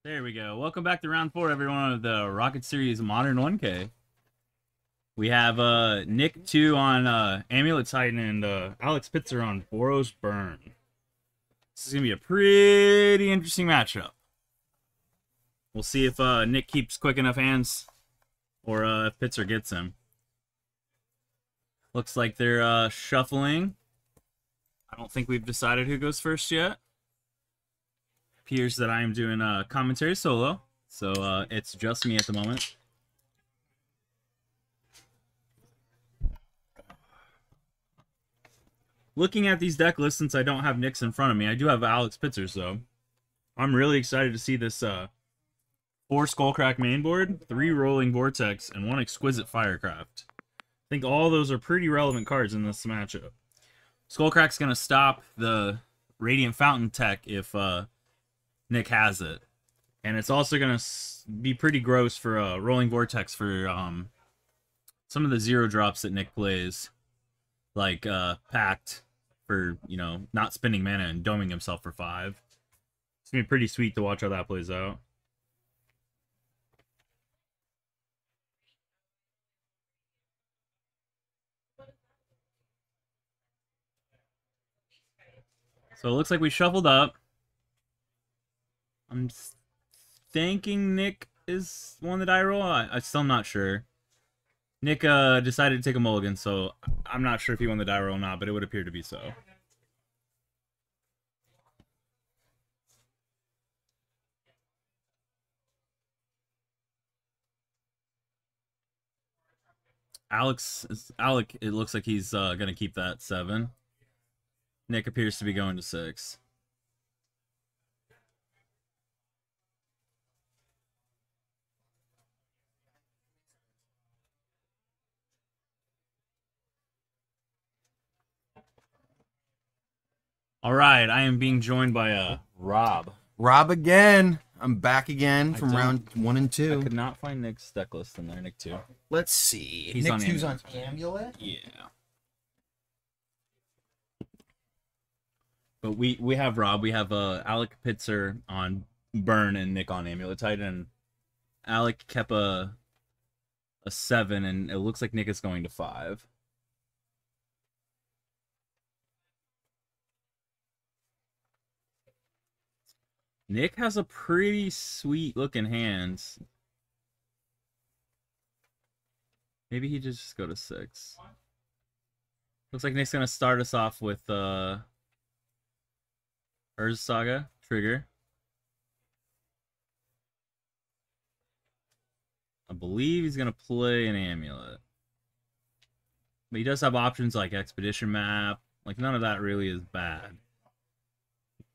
There we go. Welcome back to round 4, everyone, of the Rocket Series Modern 1K. We have Nick 2 on Amulet Titan and Alex Pitzer on Boros Burn. This is going to be a pretty interesting matchup. We'll see if Nick keeps quick enough hands or if Pitzer gets him. Looks like they're shuffling. I don't think we've decided who goes first yet. Appears that I am doing commentary solo, so it's just me at the moment. Looking at these deck lists, since I don't have Nick's in front of me, I do have Alex Pitzer's, though. I'm really excited to see this 4 Skullcrack main board, 3 Rolling Vortex, and 1 Exquisite Firecraft. I think all those are pretty relevant cards in this matchup. Skullcrack's going to stop the Radiant Fountain tech if Nick has it. And it's also going to be pretty gross for Rolling Vortex for some of the 0 drops that Nick plays. Like Pact for, you know, not spending mana and doming himself for 5. It's going to be pretty sweet to watch how that plays out. So it looks like we shuffled up. I'm thinking Nick is one that I roll. I'm still not sure. Nick decided to take a mulligan, so I'm not sure if he won the die roll or not, but it would appear to be so. Alec, it looks like he's going to keep that 7. Nick appears to be going to 6. All right, I am being joined by Rob. Rob again. I'm back again from round 1 and 2. I could not find Nick's deck list in there, Nick 2. Let's see. He's Nick on 2's Amulet. on Amulet? Yeah. But we have Rob. We have Alec Pitzer on Burn and Nick on Amulet Titan. Alec kept a 7, and it looks like Nick is going to 5. Nick has a pretty sweet looking hands. Maybe he just go to 6. Looks like Nick's gonna start us off with Urza Saga trigger. I believe he's gonna play an Amulet. But he does have options like Expedition Map. Like, none of that really is bad.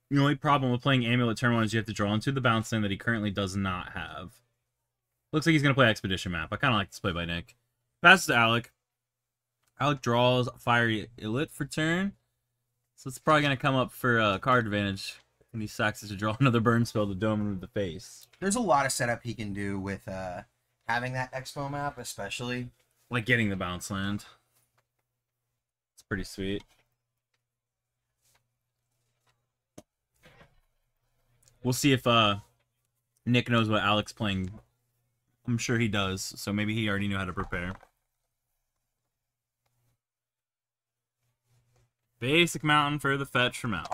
The only problem with playing Amulet turn 1 is you have to draw into the bounce lane that he currently does not have. Looks like he's going to play Expedition Map. I kind of like this play by Nick. Passes to Alec. Alec draws Fiery Illit for turn. So it's probably going to come up for card advantage when he sacks it to draw another burn spell to dome him to the face. There's a lot of setup he can do with having that Expo map, especially. Like getting the bounce land. It's pretty sweet. We'll see if Nick knows what Alec's playing. I'm sure he does, so maybe he already knew how to prepare. Basic Mountain for the fetch from Alec.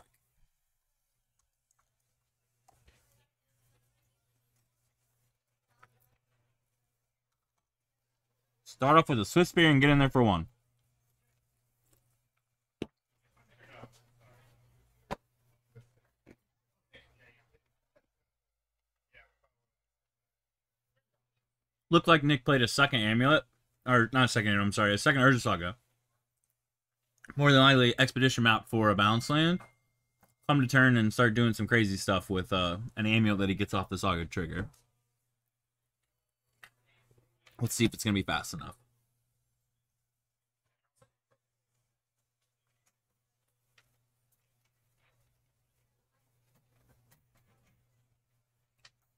Start off with a Swift Spear and get in there for 1. Looked like Nick played a second Amulet. Or, not a second, I'm sorry, a second Urza Saga. More than likely, Expedition Map for a bounce land. Come to turn and start doing some crazy stuff with an Amulet that he gets off the Saga trigger. Let's see if it's going to be fast enough.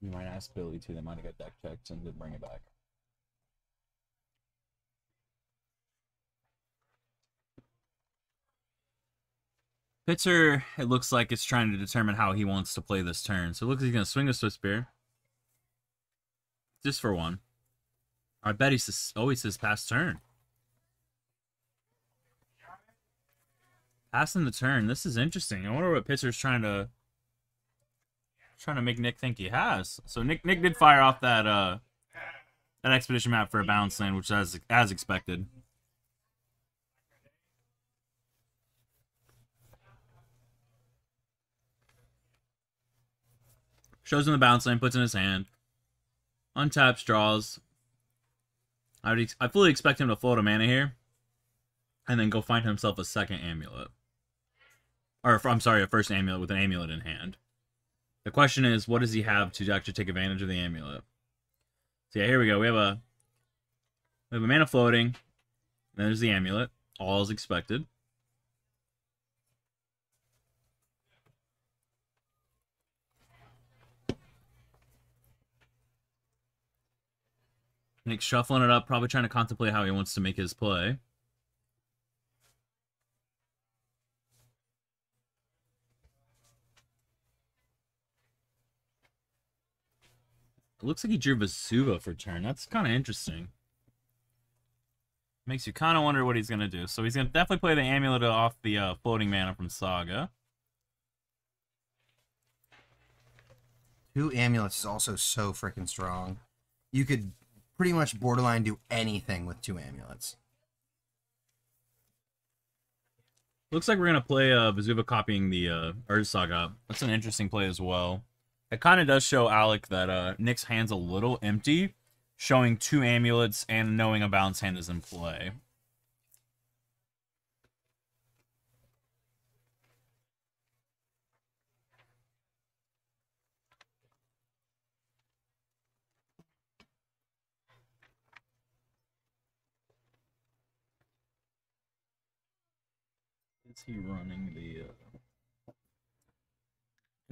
You might ask Billy, too. They might have got deck checked and didn't bring it back. Pitzer, it looks like it's trying to determine how he wants to play this turn. So it looks like he's going to swing a Swift Spear. Just for one. I bet he always says pass turn. Passing the turn. This is interesting. I wonder what pitcher's trying to make Nick think he has. So Nick did fire off that that expedition map for a bounce land, which is as expected. Shows him the bounce land, puts in his hand. Untaps, draws. I fully expect him to float a mana here. And then go find himself a second amulet. Or, I'm sorry, a first amulet with an amulet in hand. The question is, what does he have to actually take advantage of the amulet? So yeah, here we go. We have a mana floating. Then there's the amulet. All is expected. Nick's shuffling it up, probably trying to contemplate how he wants to make his play. It looks like he drew Vesuva for turn. That's kind of interesting. Makes you kind of wonder what he's going to do. So he's going to definitely play the amulet off the floating mana from Saga. 2 amulets is also so freaking strong. You could pretty much borderline do anything with 2 amulets. Looks like we're going to play Vesuva copying the Urge Saga. That's an interesting play as well. It kind of does show Alec that Nick's hand's a little empty, showing 2 amulets and knowing a bounce hand is in play. Is he running the...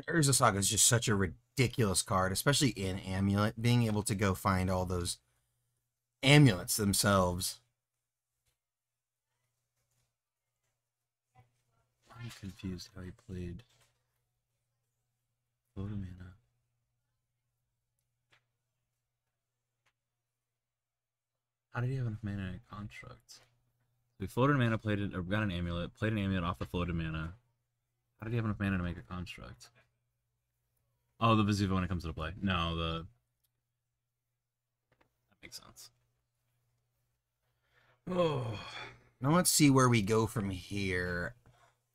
Urza Saga is just such a ridiculous card, especially in Amulet. Being able to go find all those amulets themselves. I'm confused how he played. Float a mana. How did he have enough mana in a construct? So he floated a mana, played it, or got an amulet, played an amulet off the floated mana. How did he have enough mana to make a construct? Oh, the Vesuva when it comes to play. No, that makes sense. Oh. Now let's see where we go from here.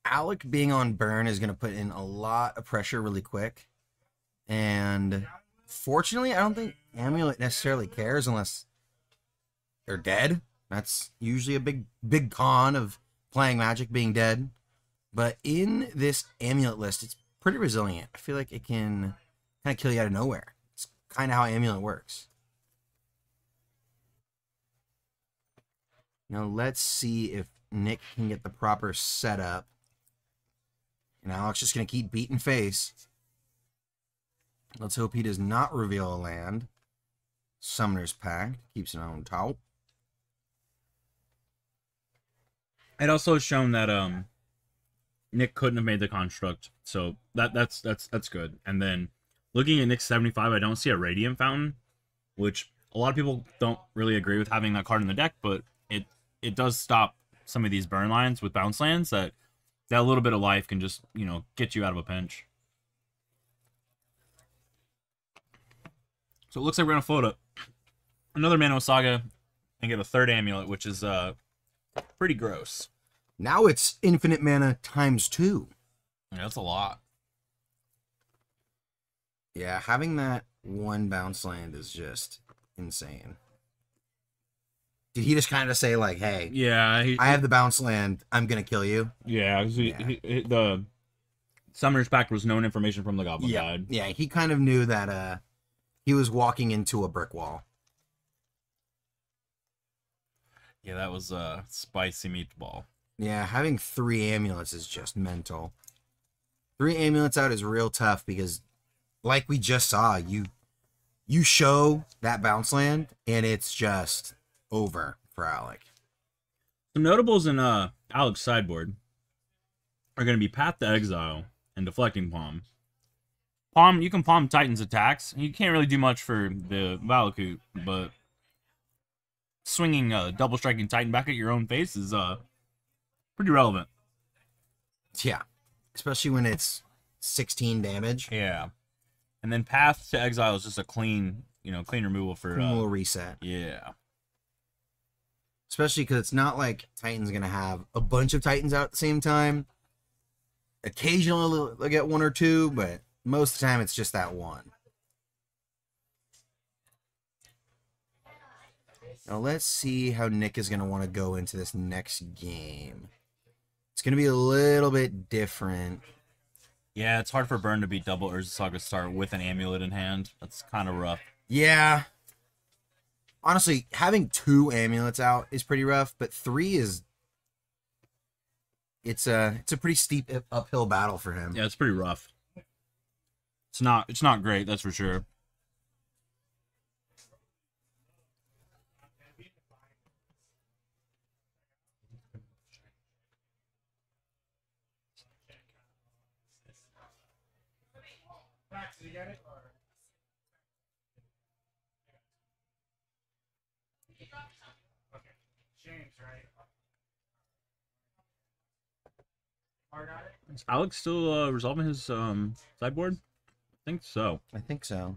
Alec being on burn is going to put in a lot of pressure really quick. And fortunately, I don't think Amulet necessarily cares unless they're dead. That's usually a big con of playing Magic, being dead. But in this Amulet list, it's pretty resilient. I feel like it can kind of kill you out of nowhere. It's kind of how Amulet works. Now let's see if Nick can get the proper setup. And Alec's just going to keep beating face. Let's hope he does not reveal a land. Summoner's Pact keeps it on top. It also has shown that Nick couldn't have made the construct, so that's good. And then looking at Nick's 75, I don't see a Radiant Fountain, which a lot of people don't really agree with having that card in the deck, but it does stop some of these burn lines with bounce lands that little bit of life can just, you know, get you out of a pinch. So it looks like we're gonna float up another Mano Saga and get a third amulet, which is pretty gross. Now it's infinite mana times 2. Yeah, that's a lot. Yeah, having that one bounce land is just insane. Did he just kind of say, like, hey, yeah, I have the bounce land, I'm going to kill you? Yeah, the Summoner's Pact was known information from the Goblin Guide. Yeah, he kind of knew that he was walking into a brick wall. Yeah, that was a spicy meatball. Yeah, having 3 amulets is just mental. 3 amulets out is real tough because, like we just saw, you show that bounce land, and it's just over for Alec. Some notables in Alec's sideboard are going to be Path to Exile and Deflecting Palm. palm. You can palm Titan's attacks. You can't really do much for the Valakut, but swinging double striking Titan back at your own face is pretty relevant. Yeah, especially when it's 16 damage. Yeah, and then Path to Exile is just a clean, clean removal for A little reset. Yeah. Especially because it's not like Titan's going to have a bunch of Titans out at the same time. Occasionally they'll get one or two, but most of the time it's just that one. Now let's see how Nick is going to want to go into this next game. It's going to be a little bit different. Yeah, it's hard for Burn to beat double Urza Saga start with an Amulet in hand. That's kind of rough. Yeah. Honestly, having 2 amulets out is pretty rough, but 3 is... It's a pretty steep uphill battle for him. Yeah, it's pretty rough. It's not great, that's for sure. Is Alex still resolving his sideboard? I think so. I think so.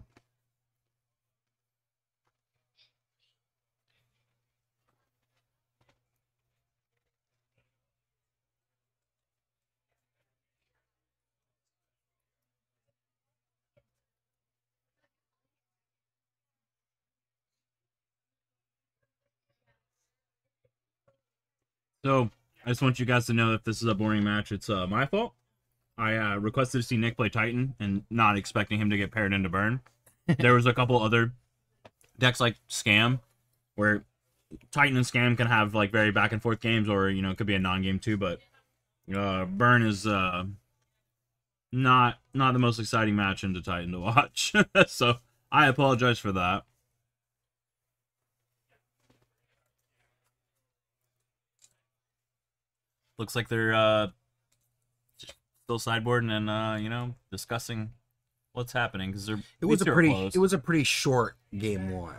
So, I just want you guys to know if this is a boring match, it's my fault. I requested to see Nick play Titan and not expecting him to get paired into Burn. There was a couple other decks like Scam where Titan and Scam can have like very back and forth games, or it could be a non-game too, but Burn is not the most exciting match into Titan to watch. So I apologize for that. Looks like they're still sideboarding and discussing what's happening because they're it was a pretty short game 1.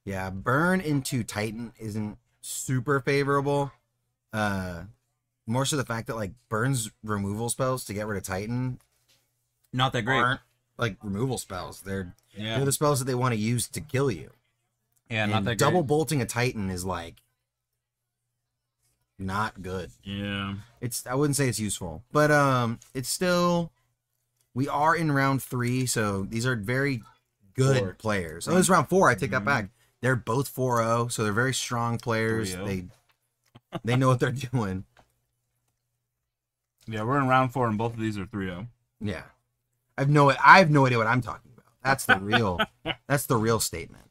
Yeah, Burn into Titan isn't super favorable. More so the fact that like Burn's removal spells to get rid of Titan not that great. Aren't like removal spells. They're the spells that they want to use to kill you. Yeah, and not that double great. bolting a Titan is like not good. Yeah. I wouldn't say it's useful, but it's still, we are in round 3, so these are very good players. Oh, this is round 4. I take that back. They're both 4-0, so they're very strong players. 3-0. They know what they're doing. Yeah, we're in round 4 and both of these are 3-0. Yeah. I have no idea what I'm talking about. That's the real statement.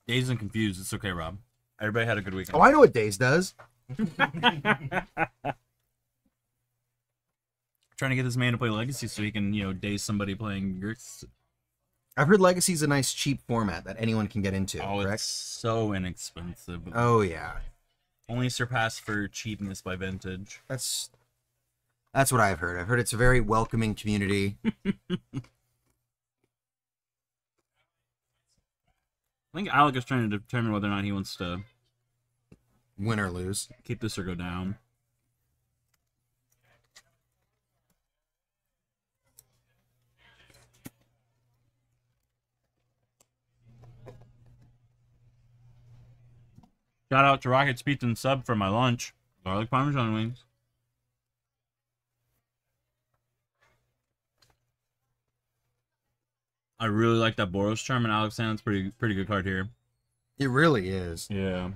Dazed and confused. It's okay, Rob. Everybody had a good weekend. Oh, I know what Daze does. Trying to get this man to play Legacy so he can, daze somebody playing Grix. I've heard Legacy's a nice cheap format that anyone can get into. Oh, correct? it's so inexpensive. Oh yeah. Only surpassed for cheapness by Vintage. That's what I've heard. I've heard it's a very welcoming community. I think Alec is trying to determine whether or not he wants to win or lose, keep this or go down. Shout out to Rockets Pizza and Sub for my lunch. Garlic Parmesan wings. I really like that Boros Charm and Alex Sand's pretty good card here. It really is. Yeah.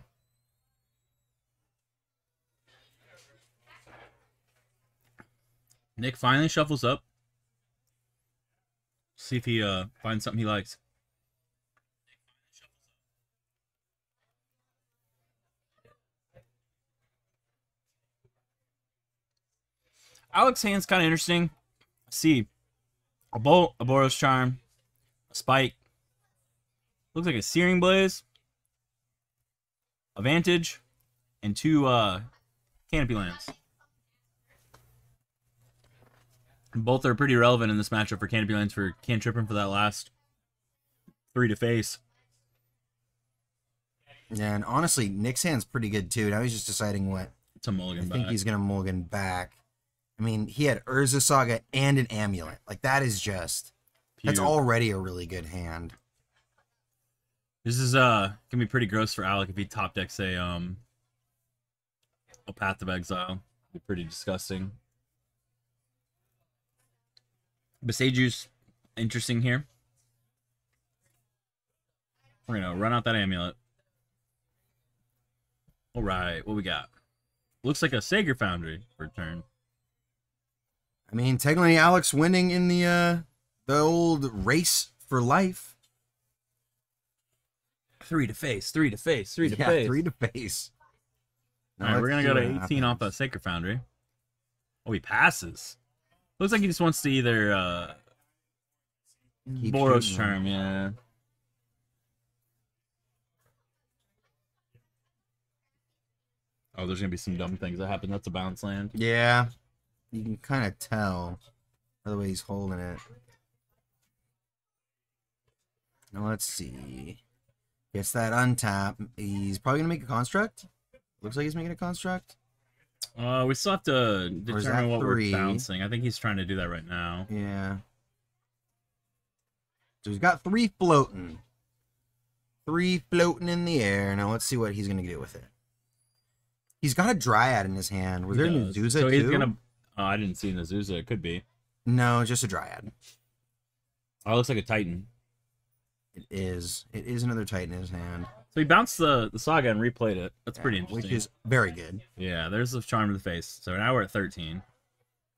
Nick finally shuffles up. See if he finds something he likes. Alex hand's kind of interesting. See, a bolt, a Boros Charm, a Spike. Looks like a Searing Blaze. A Vantage. and 2 Canopy lands. Both are pretty relevant in this matchup for Canopy lands for cantripping for that last 3 to face. Yeah, and honestly, Nick's hand's pretty good too. Now he's just deciding what. It's a mulligan I think back. he's gonna mulligan back. I mean, he had Urza Saga and an Amulet. Like, that is just... That's Puke. already a really good hand. This is gonna be pretty gross for Alec if he top decks a Path of Exile. Be pretty disgusting. Besaju's interesting here. We're gonna run out that Amulet. All right, what we got? Looks like a Sager Foundry for turn. I mean, technically, Alex winning in the old race for life. 3 to face, 3 to face, 3 to Yeah, face. 3 to face. All right, we're gonna go to 18 off that Sacred Foundry. Oh, he passes. Looks like he just wants to either Boros Charm, yeah. Oh, there's gonna be some dumb things that happen. That's a bounce land. Yeah, you can kind of tell by the way he's holding it. Now let's see. Gets that untap. He's probably gonna make a construct. Looks like he's making a construct. We still have to Or is determine that what 3? we're bouncing. I think he's trying to do that right now. Yeah. So he's got 3 floating. 3 floating in the air. Now let's see what he's gonna do with it. He's got a Dryad in his hand. Was there a Nazuza so he's too? gonna. Oh, I didn't see Nazuza. It could be. No, just a Dryad. Oh, it looks like a Titan. It is. It is another Titan in his hand. So he bounced the Saga and replayed it. That's pretty interesting. Which is very good. Yeah, there's the charm to the face. So now we're at 13.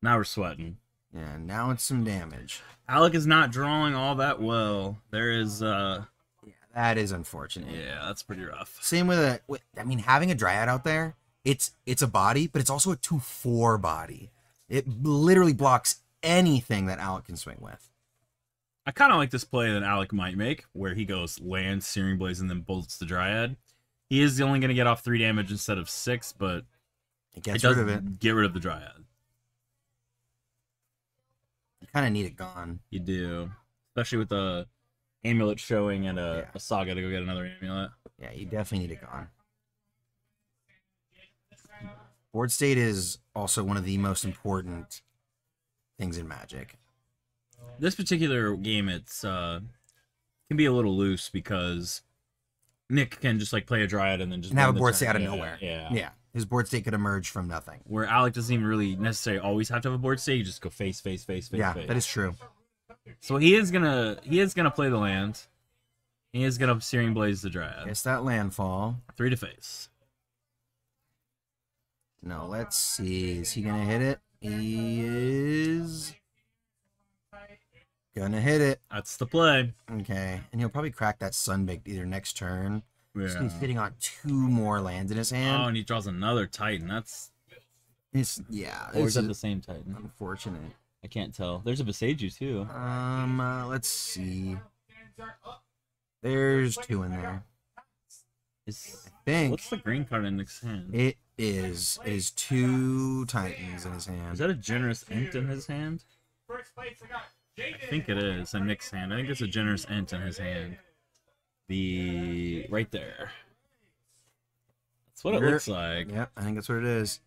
Now we're sweating. Yeah, now it's some damage. Alec is not drawing all that well. There is Yeah, that is unfortunate. yeah, that's pretty rough. Same with I mean, having a Dryad out there, it's a body, but it's also a 2/4 body. It literally blocks anything that Alec can swing with. I kind of like this play that Alec might make, where he goes land, Searing Blaze, and then bolts the Dryad. He is only going to get off 3 damage instead of 6, but It gets it does rid of it. get rid of the Dryad. You kind of need it gone. You do, especially with the Amulet showing and a Yeah. Saga to go get another Amulet. Yeah, you definitely need it gone. Board state is also one of the most important things in Magic. This particular game, it's can be a little loose because Nick can just like play a Dryad and then just And have win a the board turn. state out of Yeah, nowhere. Yeah. Yeah. His board state could emerge from nothing. Where Alec doesn't even really necessarily always have to have a board state. You just go face, face, face, face, Yeah, face. that is true. So he is gonna play the land. He is gonna Searing Blaze the Dryad. Guess that landfall. 3 to face. No, let's see. Is he gonna hit it? He is gonna hit it. That's the play. Okay, and he'll probably crack that Sunbaked either next turn. He's Yeah. sitting on 2 more lands in his hand. Oh, and he draws another Titan. That's Yeah, or is this that is the same Titan? unfortunate. I can't tell. There's a Beseju too. Let's see. There's 2 in there. Is I think what's the green card in Nick's hand? it is 2 Titans in his hand. Is that a generous int in his hand? I think it is in Nick's hand. I think it's a generous int in his hand. The right there. That's what it looks like. Yep, I think that's what it is.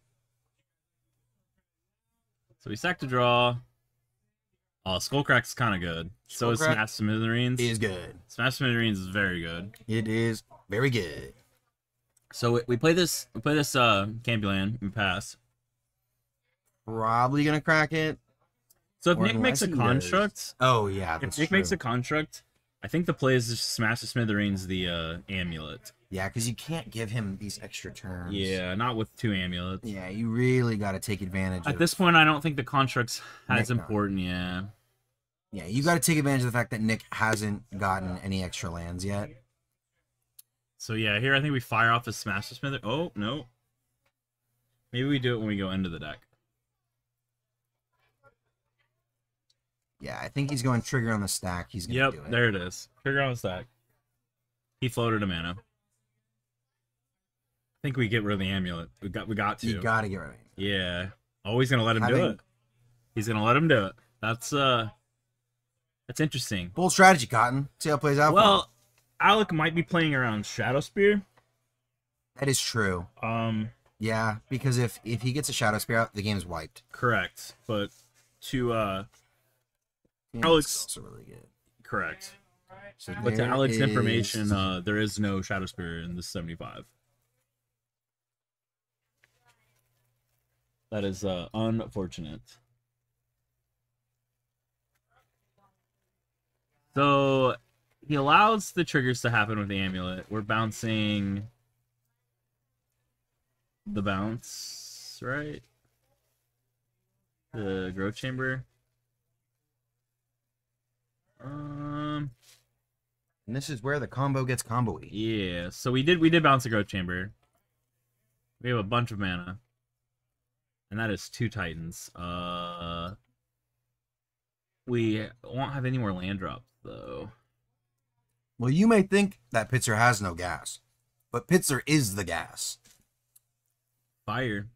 So we sacked a draw. Oh, Skullcrack's kind of good. So is Skullcrack Smash Smithereens. It is good. Smash Smithereens is very good. It is very good. So we play this. We play this Campulan. We pass. Probably gonna crack it. So if Or Nick makes a unless he does. construct, Oh yeah, if that's Nick true. makes a construct, I think the play is just smash the Smithereens the amulet. Yeah, because you can't give him these extra turns. Yeah, not with 2 amulets. Yeah, you really got to take advantage At of this point, I don't think the construct's as Nick important. Yeah. Yeah, you got to take advantage of the fact that Nick hasn't gotten any extra lands yet. So yeah, here I think we fire off the smash the Smither. Oh no. Maybe we do it when we go into the deck. Yeah, I think he's going trigger on the stack. He's gonna do Yep, it. there it is. Trigger on the stack. He floated a mana. think we get rid of the amulet. We got to. You gotta get rid of it. Yeah. Oh, he's gonna let him do it. He's gonna let him do it. That's interesting. Bold strategy, Cotton. See how it plays out. Well, Alec might be playing around Shadow Spear. That is true. Yeah, because if he gets a Shadow Spear out, the game's wiped. Correct. But to Alex also really good. Correct. So but to Alex's information, there is no Shadow Spear in this 75. That is unfortunate. So he allows the triggers to happen with the amulet. We're bouncing the bounce, right? The growth chamber. And this is where the combo gets combo-y. Yeah, so we did bounce the growth chamber. We have a bunch of mana. And that is 2 Titans. We won't have any more land drops, though. Well, you may think that Pitzer has no gas, but Pitzer is the gas. Fire.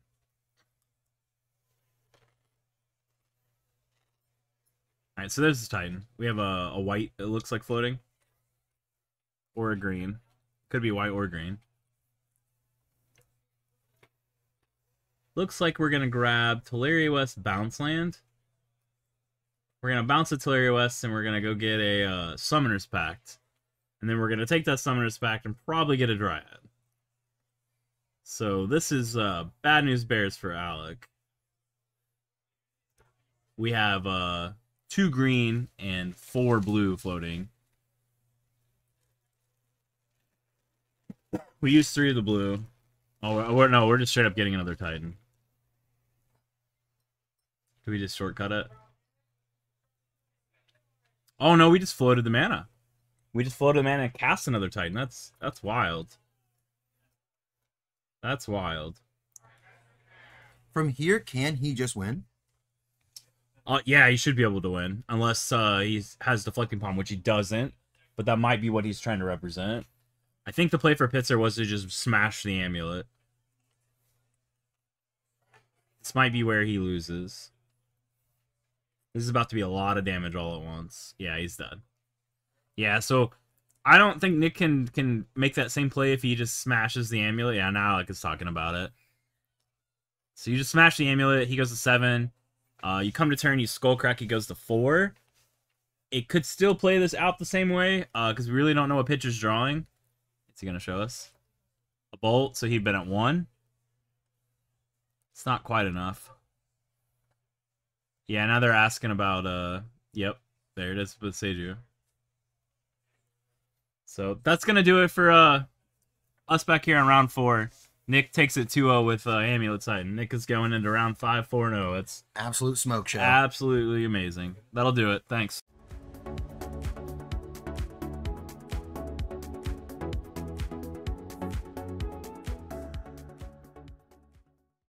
Alright, so there's this Titan. We have a white, it looks like floating. Or a green. Could be white or green. Looks like we're going to grab Teleria West Bounce Land. We're going to bounce a Teleria West and we're going to go get a Summoner's Pact. And then we're going to take that Summoner's Pact and probably get a Dryad. So this is bad news bears for Alec. We have 2 green and 4 blue floating. We used 3 of the blue. Oh, we're just straight up getting another Titan. Do we just shortcut it? Oh no, we just floated the mana. We just floated the mana and cast another Titan. That's wild. That's wild. From here, can he just win? Yeah, he should be able to win. Unless he has Deflecting Palm, which he doesn't. But that might be what he's trying to represent. I think the play for Pitzer was to just smash the amulet. This might be where he loses. This is about to be a lot of damage all at once. Yeah, he's dead. Yeah, so I don't think Nick can make that same play if he just smashes the amulet. Yeah, now Alec is talking about it. So you just smash the amulet. He goes to 7. You come to turn, you Skullcrack, he goes to 4. It could still play this out the same way because we really don't know what Pitcher's drawing. What's he going to show us? A Bolt, so he'd been at 1. It's not quite enough. Yeah, now they're asking about, yep, there it is with Seiju. So that's going to do it for us back here on round 4. Nick takes it 2-0 with Amulet Titan. Nick is going into round 5 4-0. It's absolute smoke show. Absolutely amazing. That'll do it. Thanks.